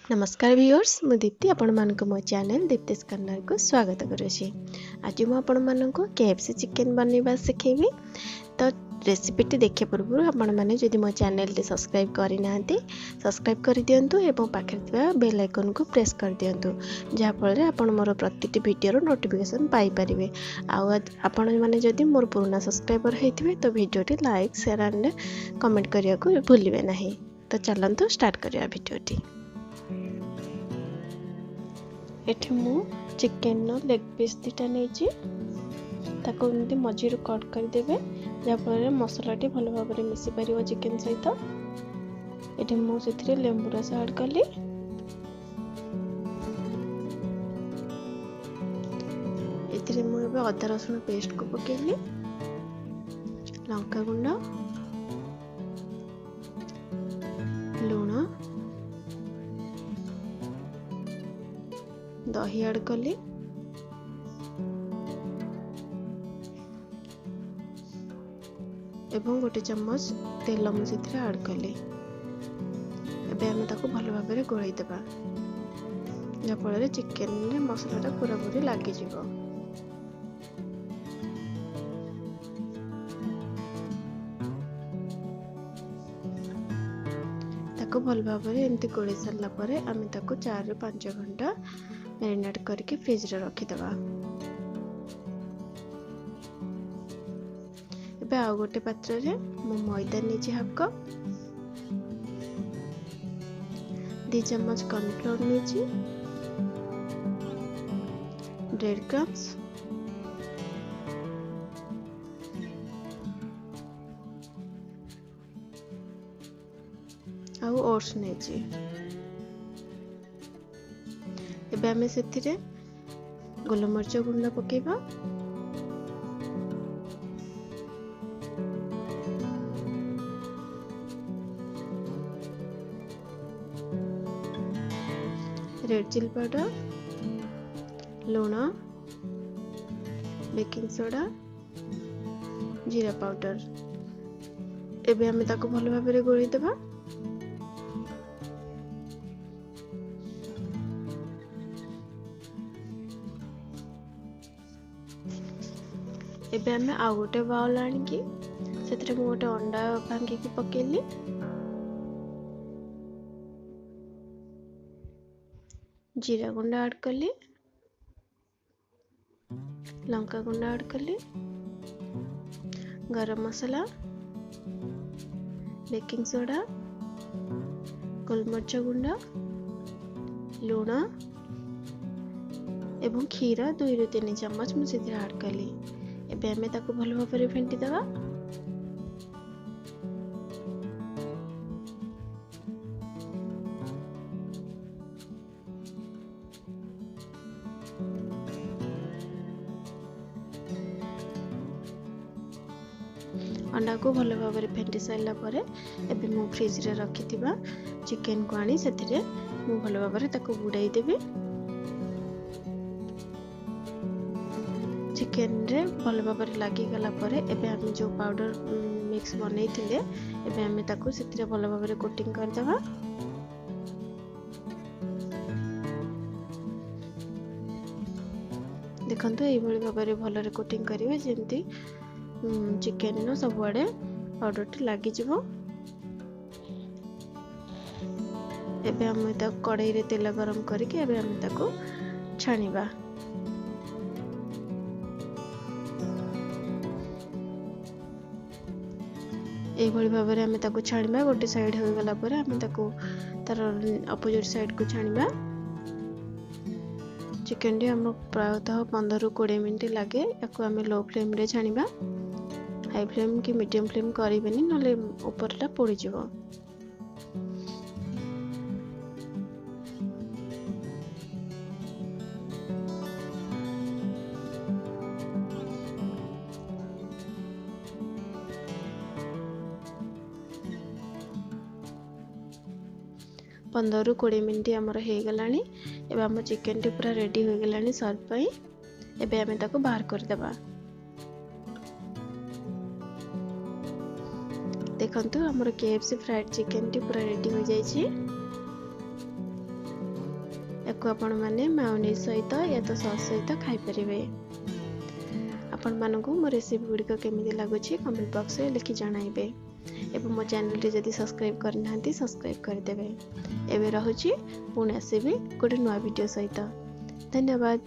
नमस्कार व्यूअर्स मु दीप्ति आपण मानक मो चैनल दिप्तिस कर्नर को स्वागत करुछि। आज मु आपण मानक kFC चिकन बनैबा सिखेबी। तो रेसिपीटी देखे पूर्व आपण माने जदि मो चैनल टी सब्सक्राइब करि नाहंती सब्सक्राइब कर दियंतु एवं पाखे थिबा बेल आइकन को प्रेस कर दियंतु जहा फल रे आपण मोर प्रतिटी वीडियो रो नोटिफिकेशन पाई परिबे। आ आपण माने जदि मोर पुराना सब्सक्राइबर हेथिबे तो video T like share and comment करिया को भूलिबे नाही। तो चलंतु स्टार्ट करिया वीडियो टी। एठी मु चिकन नो लेग पीस दिटा नेची ताको एमती मझिरु कट कर देबे जा फल मसला टी भलो भाबरे मिसी परिवो चिकन सहित। एठी मु सेथिरे लेंबू रस ऐड करली। एथिरे मु एबे अदा रसुन पेस्ट को पकेली, लंका गुंड, लूण, दही ऐड कली, एवं गोटे चम्मच तेल मुझे ऐड कली। एबे हमें ताको भलो भाबरे गोळाई देबा जा फल चिकन रे मसलाटा पूरा पूरी लागी जिवो। ताको भल भाबरे एमती गोळाई सारला परे हमें ताको 4 ରୁ 5 घंटा मैरिनेट करके फ्रिज रे रखी देबा। एबे आ गोटे पात्र रे मो मैदा नीचे हाफ कप, 2 चम्मच कॉर्नफ्लोर नीचे, ब्रेड क्रम्स, आ ओट्स नीचे। एबे हमें सेथिरे गोलमरिच गुंड पकेबा, रेड चिली पाउडर, लूण, बेकिंग सोडा, जीरा पाउडर। एबे हमें ताको भलो भाबरे गोळी देबा। एबे हमें आ गोटे बाउल आनिकी सेथिरे मु गोटे अंडा भांगी की पकेली, जीरा गुंड ऐड कली, लंका गुंड ऐड कली, गरम मसाला, बेकिंग सोडा, गोलमरिच गुंड, लूण एवं क्षीर 2 ରୁ 3 चम्मच मु सेथिरे ऐड कली। एबे हमें ताको भलो भाबरे फेंटी देबा। अंडा को भलो भाबरे फेंटी साइला परे एबे मु फ्रिज रे रखी थिबा चिकन को आनी सेथिरे मु भलो भाबरे ताको बुडाई देबी। चिकन रे भलो भाबरे लागी गला परे एबे हम जो पाउडर मिक्स बनै थिले एबे हम ताको सेथिरे भलो भाबरे कोटिंग कर देबा। देखंतु एई भली भाबरे भलो रे कोटिंग करिवे जेंती चिकन नो सब आड़े पाउडर टी लागी जिवो। एबे हम ताको कढ़ाई रे तेल गरम करके एबे हम ताको छानिबा। एई भली भाबरे हम ताको छानिबा। गोटे साइड हो गला परे हम ताको तार अपोजिट साइड को छानिबा। चिकन टी हम प्रायतः 15 ରୁ 20 मिनिट लागे। याको हम लो फ्लेम रे छानिबा, हाई फ्लेम की मीडियम फ्लेम करिबेनी नले ऊपरटा पोड़ी जिवो। पंद्रह ରୁ 20 मिनिट हमर हे गलानी। एबे हम चिकन टी पूरा रेडी हो गलानी सर्व पई। एबे हमें ताको बाहर कर देबा। देखंतु हमर kFC फ्राइड चिकन टी पूरा रेडी हो जाई छी। याको आपण माने मायोनीज सहित या तो सॉस सहित खाई परिबे। आपण मानकु मो रेसिपी गुड़िक केमिति लागुछि कमेंट बॉक्स रे लिखि जणाइबे एवं मो चैनल टी जदि सब्सक्राइब करनाहांती सब्सक्राइब करदेबे। एबे रहुछि पुणी आसीबी गोटे नुआ वीडियो सहित। धन्यवाद।